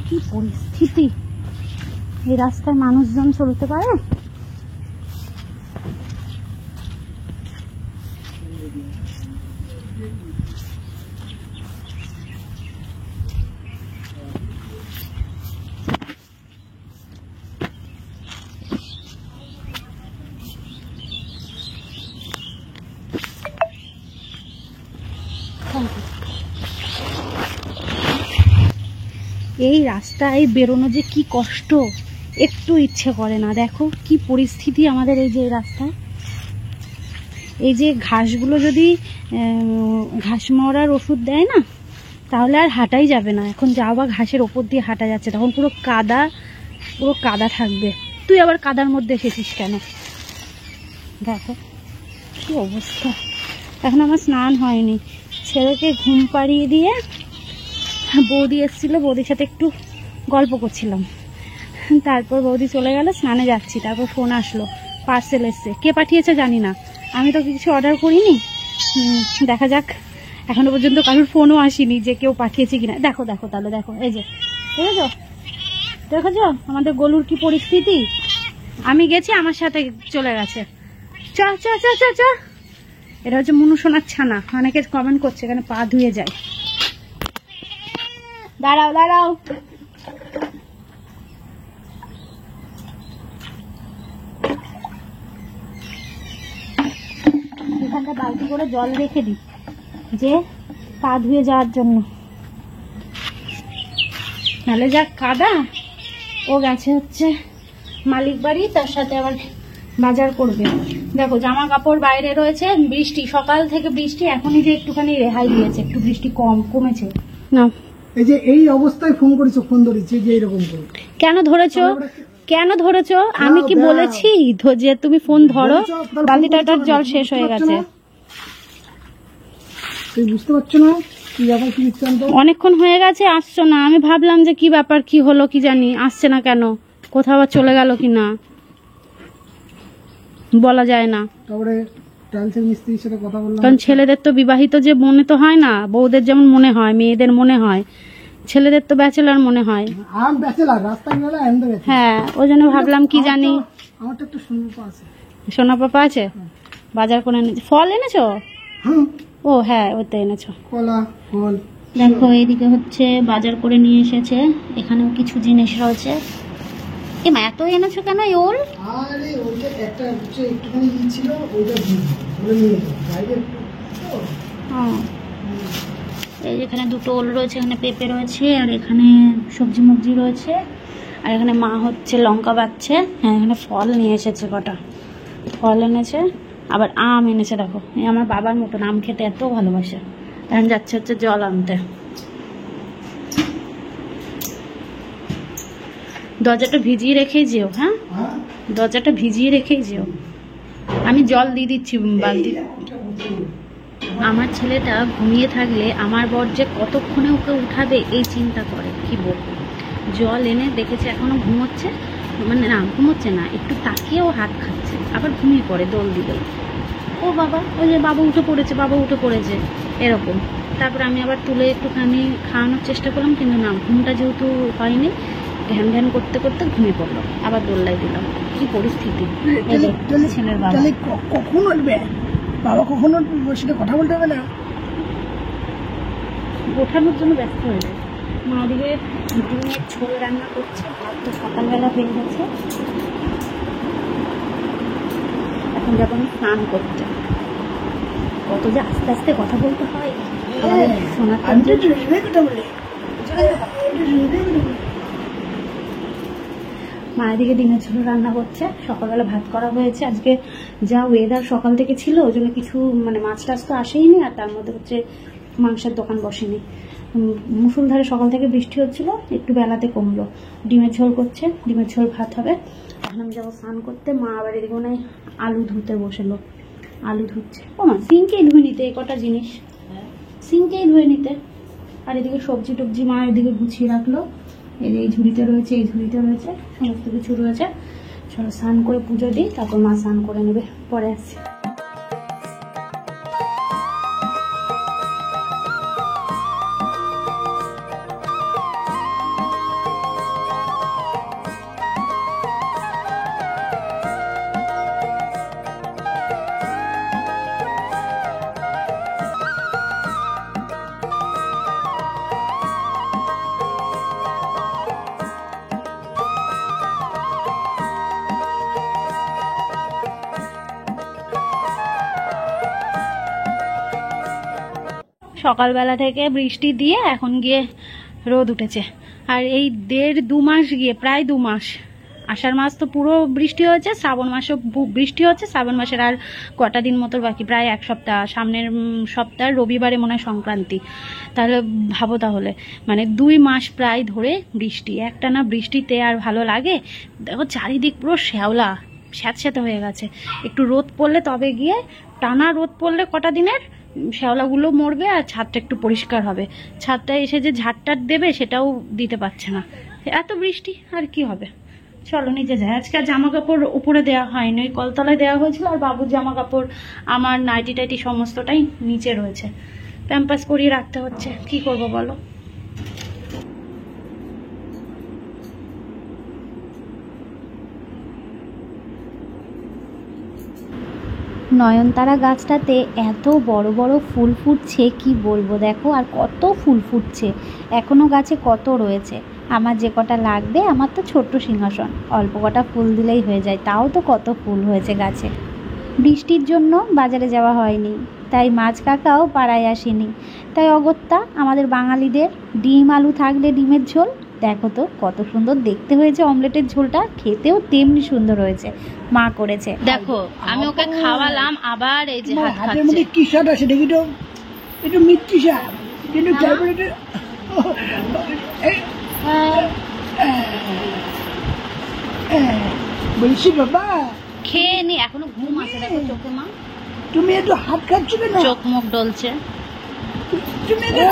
কি পরিস্থিতি, এই রাস্তায় মানুষজন চলতে পারে? এই রাস্তায় বেরোনো যে কি কষ্ট, একটু ইচ্ছে করে না। দেখো কি পরিস্থিতি আমাদের এই যে রাস্তায়। এই যে ঘাসগুলো যদি ঘাস মরার ওষুধ দেয় না, তাহলে আর হাঁটাই যাবে না। এখন যাও বা ঘাসের ওপর দিয়ে হাঁটা যাচ্ছে, তখন পুরো কাদা থাকবে। তুই আবার কাদার মধ্যে এসেছিস কেন? দেখো কি অবস্থা। এখন আমার স্নান হয়নি, ছেলেকে ঘুম পাড়িয়ে দিয়ে বৌদি এসেছিলো, বৌদির সাথে একটু গল্প করছিলাম। তারপর বৌদি চলে গেল, স্নানে যাচ্ছি। তারপর ফোন আসলো, পার্সেল এসছে। কে পাঠিয়েছে জানি না, আমি তো কিছু অর্ডার করিনি। দেখা যাক, এখনো পর্যন্ত কারোর ফোনও আসেনি যে কেউ পাঠিয়েছে কিনা। দেখো দেখো তাহলে, দেখো এই যে দেখেছো আমাদের গলুর কি পরিস্থিতি। আমি গেছি, আমার সাথে চলে গেছে। চ চ চ চ চ। এটা হচ্ছে মুনু সোনার ছানা। অনেকে কমেন্ট করছে এখানে পা ধুয়ে যায়। দাঁড়াও দাঁড়াও, এখানটা বালতি করে জল রেখে দিই যে পা ধুয়ে যাওয়ার জন্য, নাহলে যা কাদা। ও গেছে হচ্ছে মালিক বাড়ি, তার সাথে আবার বাজার করবে। দেখো জামা কাপড় বাইরে রয়েছে, বৃষ্টি সকাল থেকে বৃষ্টি, এখনই যে একটুখানি রেহাই দিয়েছে, একটু বৃষ্টি কমেছে না। এই যে এই অবস্থায় ফোন করেছো, ফোন ধরেছি যে এরকম করে কেন ধরেছো? আমি কি বলেছি যে তুমি ফোন ধরো? বালতিটার জল শেষ হয়ে গেছে। তুই বুঝতে পারছো না কি ব্যাপার, কি বৃত্তান্ত? অনেকক্ষণ হয়ে গেছে, আসছো না। আমি ভাবলাম যে কি ব্যাপার, কি হলো কি জানি, আসছে না কেন, কোথাও আবার চলে গেল কি না বলা যায় না। তারপরে টাইলসের মিস্ত্রির সাথে কথা বললাম, কারণ ছেলেদের তো বিবাহিত যে মনে তো হয় না, বউদের যেমন মনে হয়, মেয়েদের মনে হয়, ছেলেদের তো ব্যাচেলার মনে হয়। আমি ব্যাচেলার, রাস্তায় গেলে আনতে গেছি। হ্যাঁ, ওই জন্য ভাবলাম কি জানি। আমার তো একটা সোনাপা আছে। সোনা পাপা আছে, বাজার করে এনেছো। ফল এনেছো? ও হ্যাঁ, ওতে এনেছো কলা ফল। দেখো এইদিকে হচ্ছে বাজার করে নিয়ে এসেছে, এখানেও কিছু জিনিস রয়েছে। এমা এত এনেছো কেন? ওল আরে ওইটা একটা হচ্ছে একটুখানি ই ছিল, ওইটা বলে নিয়ে বাইরে। এই এখানে দুটো ওল রয়েছে, এখানে পেঁপে রয়েছে, আর এখানে সবজি মবজি রয়েছে, আর এখানে মা হচ্ছে লঙ্কা বাচ্ছে। হ্যাঁ, এখানে ফল নিয়ে এসেছে, কটা ফল এনেছে, আবার আম এনেছে। দেখো এই আমার বাবার মতন আম খেতে এত ভালোবাসে। এখন যাচ্ছে হচ্ছে জল আনতে। দরজাটা ভিজিয়ে রেখেই যেও। হ্যাঁ, দরজাটা ভিজিয়ে রেখেই যেও। আমি জল দিয়ে দিচ্ছি বালতি। আমার ছেলেটা ঘুমিয়ে থাকলে আমার বর যে কতক্ষণে ওকে উঠাবে এই চিন্তা করে, কি বলবো। জল এনে দেখেছে এখনো ঘুমোচ্ছে, মানে না ঘুমোচ্ছে না, একটু তাকিয়েও হাত খাচ্ছে, আবার ঘুমিয়ে পড়ে দোল দিলে। ও বাবা, ওই যে বাবা উঠে পড়েছে এরকম। তারপর আমি আবার তুলে একটুখানি খাওয়ানোর চেষ্টা করলাম, কিন্তু না, ঘুমটা যেহেতু হয়নি, ধ্যান ধ্যান করতে করতে ঘুমিয়ে পড়লো। আবার দোল্লাই দিলাম। কি পরিস্থিতি ছেলের বাবা। কখন উঠবে বাবা, কখন উঠবে? ওর সাথে কথা বলতে হবে না? ওঠানোর জন্য ব্যস্ত হয়ে যায়। মা ওদিকে ডিমের ঝোল রান্না করছে, ভাত তো সকালবেলা হয়ে গেছে। এখন যাবো আমি স্নান করতে। কত যে আস্তে আস্তে কথা বলতে হয় শোনার। মা এদিকে ডিমের ঝোল রান্না করছে, সকালবেলা ভাত করা হয়েছে। আজকে যা ওয়েদার সকাল থেকে ছিল, ওই জন্য কিছু মানে মাছ টাছ তো আসেইনি, আর তার মধ্যে হচ্ছে মাংসের দোকান বসেনি। মুষলধারে সকাল থেকে বৃষ্টি হচ্ছিল, একটু বেলাতে কমলো। ডিমের ঝোল করছে, ডিমের ঝোল ভাত হবে। এখন আমি যাবো স্নান করতে। মা আবার এদিকে মনে হয় আলু ধুতে বসেলো, আলু ধুচ্ছে। ও মা, সিঙ্কেই ধুয়ে নিতে এই কটা জিনিস, সিঙ্কেই ধুয়ে নিতে। আর এদিকে সবজি টবজি মা এদিকে গুছিয়ে রাখলো। এই ঝুড়িতে রয়েছে, এই ঝুড়িতে রয়েছে, সমস্ত কিছু রয়েছে। চলো স্নান করে পুজো দিই, তারপর মা স্নান করে নেবে, পরে আসছি। সকালবেলা থেকে বৃষ্টি দিয়ে এখন গিয়ে রোদ উঠেছে। আর এই 1.5-2 মাস গিয়ে প্রায় 2 মাস, আষাঢ় মাস তো পুরো বৃষ্টি হয়েছে, শ্রাবণ মাসও বৃষ্টি হচ্ছে, শ্রাবণ মাসের আর কটা দিন মতো বাকি, প্রায় 1 সপ্তাহ, সামনের সপ্তাহ রবিবারে মনে হয় সংক্রান্তি। তাহলে ভাবো, তাহলে মানে 2 মাস প্রায় ধরে বৃষ্টি, একটানা বৃষ্টিতে আর ভালো লাগে? দেখো চারিদিক পুরো শ্যাওলা স্যাঁতস্যাঁতে হয়ে গেছে। একটু রোদ পড়লে, তবে গিয়ে টানা রোদ পড়লে কটা দিনের শ্যাওলাগুলো মরবে আর ছাদটা একটু পরিষ্কার হবে। ছাদটা এসে যে ঝাড়টার দেবে সেটাও দিতে পারছে না, এত বৃষ্টি আর কি হবে। চলো নিচে যাই। আজকে জামা কাপড় উপরে দেওয়া হয়নি, ওই কলতলায় দেওয়া হয়েছিল, আর বাবুর জামা কাপড় আমার নাইটি টাইটি সমস্তটাই নিচে রয়েছে, প্যাম্পাস করিয়ে রাখতে হচ্ছে, কি করব বলো। নয়নতারা গাছটাতে এত বড় বড় ফুল ফুটছে কি বলবো, দেখো আর কত ফুল ফুটছে, এখনো গাছে কত রয়েছে। আমার যে কটা লাগবে, আমার তো ছোট্ট সিংহাসন, অল্প কটা ফুল দিলেই হয়ে যায়, তাও তো কত ফুল হয়েছে গাছে। বৃষ্টির জন্য বাজারে যাওয়া হয়নি, তাই মাছ কাকাও পাড়ায় আসেনি, তাই অগত্যা আমাদের বাঙালিদের ডিম আলু থাকলে ডিমের ঝোল। দেখো তো কত সুন্দর দেখতে হয়েছে অমলেটের ঝোলটা, খেতেও তেমনি সুন্দর হয়েছে, মা করেছে। দেখো আমি ওকে খাওয়ালাম, আবার এই যে হাত হাতের মধ্যে কি স্বাদ আছে দেখি তো, একটু মিষ্টি স্বাদ, কিন্তু তারপরে বলছি বাবা খেয়ে নি, এখনো ঘুম আছে দেখো চোখে মা। তুমি এত হাত খাচ্ছ কেন? চোখ মুখ ডলছে।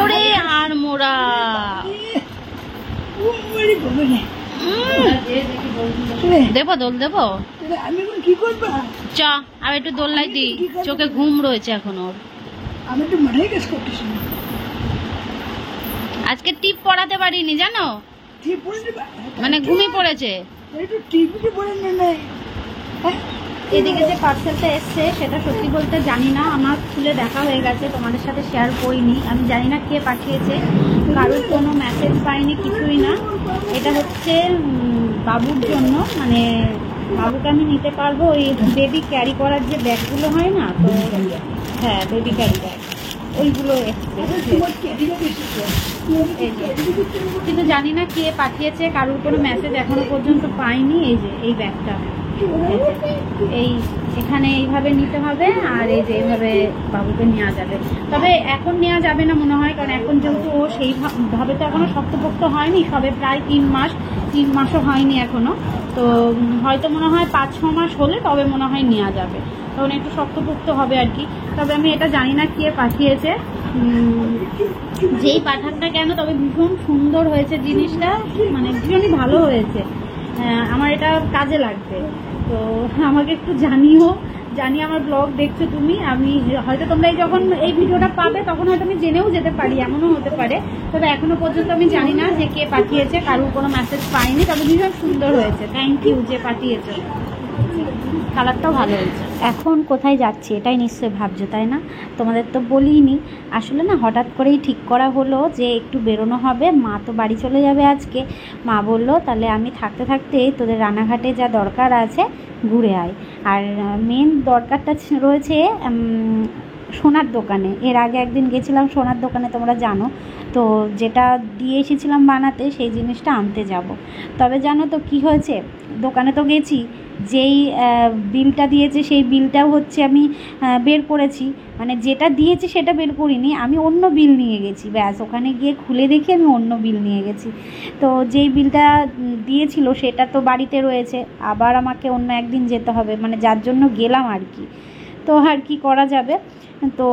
ওরে আর মোরা দেবো, দোল দেবো, আমি কি করবা? চা আর একটু দোল্লাই দি, চোখে ঘুম রয়েছে এখন ওর। আমি একটু মাথায় কাজ করতেছি, আজকে টিপ পড়াতে পারিনি জানো, মানে ঘুমিয়ে পড়েছে। এদিকে যে পার্সেলটা এসছে সেটা সত্যি বলতে জানি না, আমার খুলে দেখা হয়ে গেছে, তোমাদের সাথে শেয়ার করিনি। আমি জানি না কে পাঠিয়েছে, কারোর কোনো মেসেজ পাইনি, কিছুই না। এটা হচ্ছে বাবুর জন্য, মানে বাবুকে আমি নিতে পারবো ওই বেবি ক্যারি করার যে ব্যাগগুলো হয় না, তো হ্যাঁ বেবি ক্যারি ব্যাগ ওইগুলো এসছে, কিন্তু জানি না কে পাঠিয়েছে, কারোর কোনো মেসেজ এখনো পর্যন্ত পাইনি। এই যে এই ব্যাগটা, এই এখানে এইভাবে নিতে হবে, আর এই যে এইভাবে বাবুকে নেওয়া যাবে। তবে এখন নেওয়া যাবে না মনে হয়, কারণ এখন যেহেতু ও সেইভাবে তো এখনো শক্তপোক্ত হয়নি, সবে প্রায় 3 মাসও হয়নি এখনো, তো হয়তো মনে হয় 5-6 মাস হলে তবে মনে হয় নেওয়া যাবে, তখন একটু শক্তপোক্ত হবে আর কি। তবে আমি এটা জানি না কে পাঠিয়েছে, যেই পাঠাক না কেন, তবে ভীষণ সুন্দর হয়েছে জিনিসটা, মানে ভীষণই ভালো হয়েছে, আমার এটা কাজে লাগবে। তো আমাকে একটু জানিও, জানি আমার ব্লগ দেখছো তুমি, আমি হয়তো তোমরা যখন এই ভিডিওটা পাবে তখন হয়তো আমি জেনেও যেতে পারি, এমনও হতে পারে। তবে এখনো পর্যন্ত আমি জানি না যে কে পাঠিয়েছে, কারোর কোনো মেসেজ পাইনি, তবে ভীষণ সুন্দর হয়েছে, থ্যাংক ইউ যে পাঠিয়েছে, কালারটাও ভালো হয়েছে। এখন কোথায় যাচ্ছি এটাই নিশ্চয়ই ভাবছো, তাই না? তোমাদের তো বলিনি, আসলে না হঠাৎ করেই ঠিক করা হলো যে একটু বেরোনো হবে, মা তো বাড়ি চলে যাবে আজকে। মা বললো তাহলে আমি থাকতে থাকতেই তোদের রানাঘাটে যা দরকার আছে ঘুরে আয়, আর মেন দরকারটা রয়েছে সোনার দোকানে। এর আগে একদিন গেছিলাম সোনার দোকানে, তোমরা জানো তো, যেটা দিয়ে এসেছিলাম বানাতে সেই জিনিসটা আনতে যাব। তবে জানো তো কি হয়েছে, দোকানে তো গেছি, যেই বিলটা দিয়েছে সেই বিলটাও হচ্ছে আমি বের করেছি, মানে যেটা দিয়েছে সেটা বের করিনি, আমি অন্য বিল নিয়ে গেছি, ব্যাস ওখানে গিয়ে খুলে দেখি আমি অন্য বিল নিয়ে গেছি। তো যেই বিলটা দিয়েছিল সেটা তো বাড়িতে রয়েছে, আবার আমাকে অন্য একদিন যেতে হবে, মানে যার জন্য গেলাম আর কি। তো আর কি করা যাবে, তো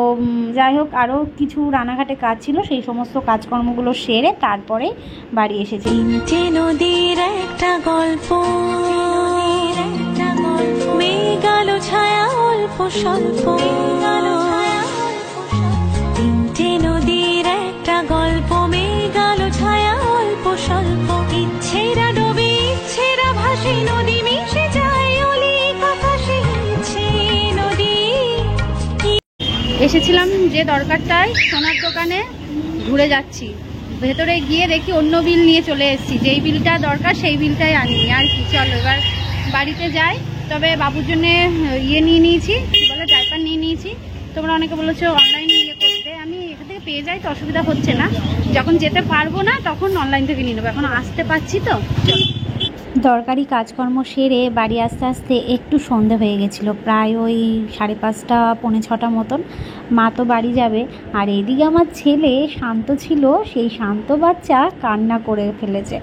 যাই হোক আরও কিছু রানাঘাটে কাজ ছিল, সেই সমস্ত কাজকর্মগুলো সেরে তারপরে বাড়ি এসেছি। নদীর একটা গল্প, মেঘালো ছায়া অল্প স্বল্প, তিনটে নদীর একটা গল্প, মেঘালো ছায়া অল্প স্বল্প, ইচ্ছেরা ডোবে ইচ্ছেরা ভাসে, নদী মিশে যায় অলিক আকাশে, ইচ্ছে নদী। এসেছিলাম যে দরকারটায় সোনার দোকানে, ঘুরে যাচ্ছি, ভেতরে গিয়ে দেখি অন্য বিল নিয়ে চলে এসেছি, যেই বিলটা দরকার সেই বিলটাই আনিনি আর কি। চলো এবার বাড়িতে যাই। তবে বাবুর জন্য ইয়ে নিয়ে নিয়েছি, কী বলে ডাইপার নিয়ে নিয়েছি। তোমরা অনেকে বলেছো অনলাইনে ইয়ে করতে, আমি এখান থেকে পেয়ে যাই তো অসুবিধা হচ্ছে না, যখন যেতে পারবো না তখন অনলাইন থেকে নিয়ে নেবো, এখন আসতে পারছি তো। দরকারি কাজকর্ম সেরে বাড়ি আস্তে আস্তে একটু সন্ধে হয়ে গেছিলো, প্রায় ওই 5:30 পৌনে 6টা মতন। মা তো বাড়ি যাবে, আর এদিকে আমার ছেলে শান্ত ছিল, সেই শান্ত বাচ্চা কান্না করে ফেলেছে।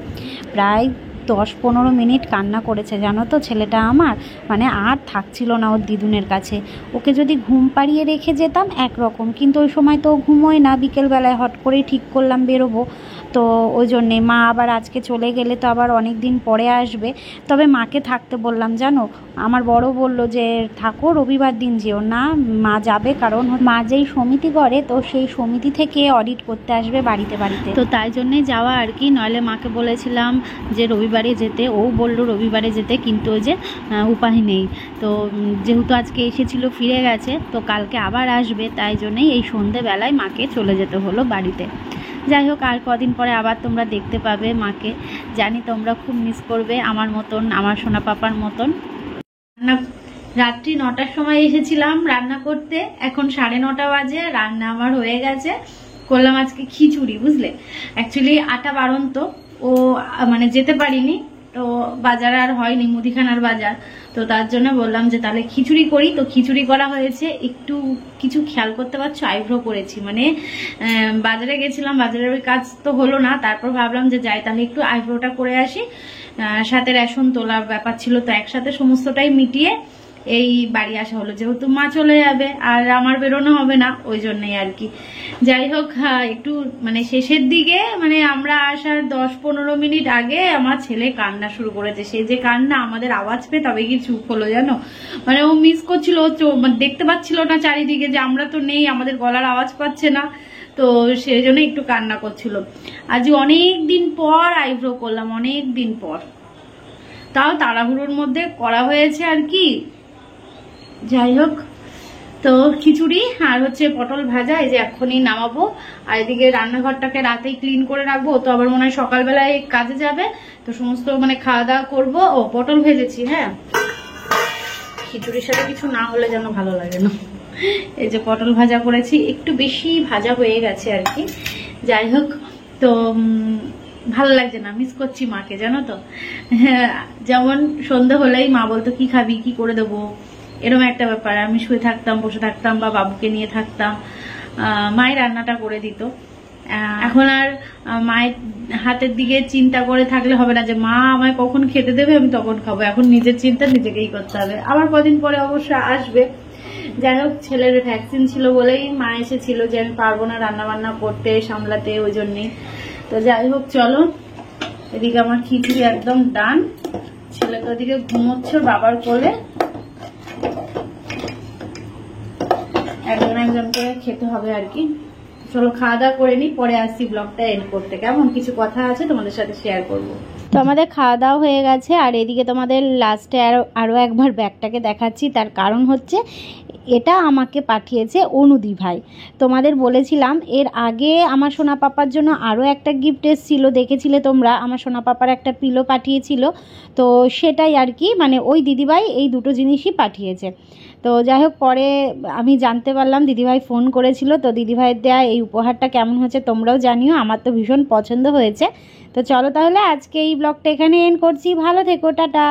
প্রায় 10-15 মিনিট কান্না করেছে জানো তো ছেলেটা আমার, মানে আর থাকছিল না ওর দিদুনের কাছে। ওকে যদি ঘুম পাড়িয়ে রেখে যেতাম একরকম, কিন্তু ওই সময় তো ঘুমোয় না, বিকেলবেলায় হট করেই ঠিক করলাম বেরোবো, তো ওই জন্যে মা আবার আজকে চলে গেলে তো আবার অনেক দিন পরে আসবে। তবে মাকে থাকতে বললাম জানো, আমার বড় বলল যে থাকো, রবিবার দিন যেও না, মা যাবে, কারণ মা যেই সমিতি করে তো সেই সমিতি থেকে অডিট করতে আসবে বাড়িতে বাড়িতে, তো তাই জন্যে যাওয়া আর কি। নইলে মাকে বলেছিলাম যে রবিবারে যেতে, ও বলল রবিবারে যেতে, কিন্তু ওই যে উপায় নেই। তো যেহেতু আজকে এসেছিল ফিরে গেছে, তো কালকে আবার আসবে, তাই জন্যেই এই সন্ধেবেলায় মাকে চলে যেতে হলো বাড়িতে। যাই হোক, আর কদিন পরে আবার তোমরা দেখতে পাবে মাকে, জানি তোমরা খুব মিস করবে আমার মতন, আমার সোনা পাপার মতন। রাত্রি 9টার সময় এসেছিলাম রান্না করতে, এখন 9:30 বাজে, রান্না আমার হয়ে গেছে। করলাম আজকে খিচুড়ি, বুঝলে। অ্যাকচুয়ালি আটা বাড়ন্ত, ও মানে যেতে পারিনি, তো বাজার আর হয়নি, মুদিখানার বাজার, তো তার জন্য বললাম যে তাহলে খিচুড়ি করি। তো খিচুড়ি করা হয়েছে। একটু কিছু খেয়াল করতে পারছো, আইব্রো করেছি, মানে বাজারে গেছিলাম, বাজারের ওই কাজ তো হলো না, তারপর ভাবলাম যে যাই তাহলে একটু আইব্রোটা করে আসি। সাথে রেশন তোলার ব্যাপার ছিল, তো একসাথে সমস্তটাই মিটিয়ে এই বাড়ি আসা হলো, যেহেতু মা চলে যাবে আর আমার বেরোনো হবে না, ওই জন্যই আর কি। যাই হোক, একটু মানে শেষের দিকে, মানে আমরা আসার 10-15 মিনিট আগে আমার ছেলে কান্না শুরু করেছে। সে যে কান্না, আমাদের আওয়াজ পেয়ে তবে কি চুপ হলো জানো, মানে ও মিস করছিল, দেখতে পাচ্ছিল না চারিদিকে যে আমরা তো নেই, আমাদের গলার আওয়াজ পাচ্ছে না, তো সেই জন্য একটু কান্না করছিল। আজ অনেক দিন পর আইব্রো করলাম, অনেক দিন পর, তাও তাড়াহুড়োর মধ্যে করা হয়েছে আর কি। যাই হোক, তো খিচুড়ি আর হচ্ছে পটল ভাজা, এই যে এখনই নামাবো। আর এদিকে রান্নাঘরটাকে রাতেই ক্লিন করে রাখবো, তো আবার মনে হয় সকালবেলায় কাজে যাবে, তো সমস্ত মানে খাওয়া দাওয়া করবো। ও পটল ভেজেছি, হ্যাঁ, খিচুড়ির সাথে কিছু না হলে যেন ভালো লাগে না। এই যে পটল ভাজা করেছি, একটু বেশি ভাজা হয়ে গেছে আর কি। যাই হোক, তো ভালো লাগছে না, মিস করছি মাকে জানো তো। যেমন সন্ধ্যে হলেই মা বলতো কি খাবি, কি করে দেবো, এরকম একটা ব্যাপার। আমি শুয়ে থাকতাম, বসে থাকতাম, বা বাবুকে নিয়ে থাকতাম, মায়ের রান্নাটা করে দিত। এখন আর মায়ের হাতের দিকে চিন্তা করে থাকলে হবে না যে মা আমায় কখন খেতে দেবে, আমি তখন খাবো। এখন নিজের চিন্তা নিজেকেই করতে হবে। আবার কদিন পরে অবশ্য আসবে। যাই হোক, ছেলের ভ্যাকসিন ছিল বলেই মা এসেছিল, যে আমি পারবো না রান্না বান্না করতে, সামলাতে, ওই জন্যেই। তো যাই হোক, চলো, এদিকে আমার খিচুড়ি একদম ডান, ছেলে তো ওদিকে ঘুমোচ্ছে বাবার কোলে, একজন একজন করে খেতে হবে আর কি। চলো খাওয়া দাওয়া করে নি, পরে আসছি ব্লগটা এন্ড করতে। কেমন কিছু কথা আছে তোমাদের সাথে শেয়ার করব। তো আমাদের খাওয়া দাওয়া হয়ে গেছে, আর এদিকে তোমাদের লাস্টে আরো একবার ব্যাগটাকে দেখাচ্ছি। তার কারণ হচ্ছে এটা আমাকে পাঠিয়েছে অনুদি ভাই। তোমাদের বলেছিলাম এর আগে আমার সোনা পাপার জন্য আরও একটা গিফট এসেছিল, দেখেছিলে তোমরা, আমার সোনা পাপার একটা পিলো পাঠিয়েছিল, তো সেটাই আর কি, মানে ওই দিদিভাই এই দুটো জিনিসই পাঠিয়েছে। তো যাই হোক, পরে আমি জানতে পারলাম, দিদিভাই ফোন করেছিল, তো দিদিভাইয়ের দেওয়া এই উপহারটা কেমন হয়েছে তোমরাও জানিও, আমার তো ভীষণ পছন্দ হয়েছে। তো চলো তাহলে আজকে এই ব্লগটা এখানে এন্ড করছি, ভালো থেকো, টাটা।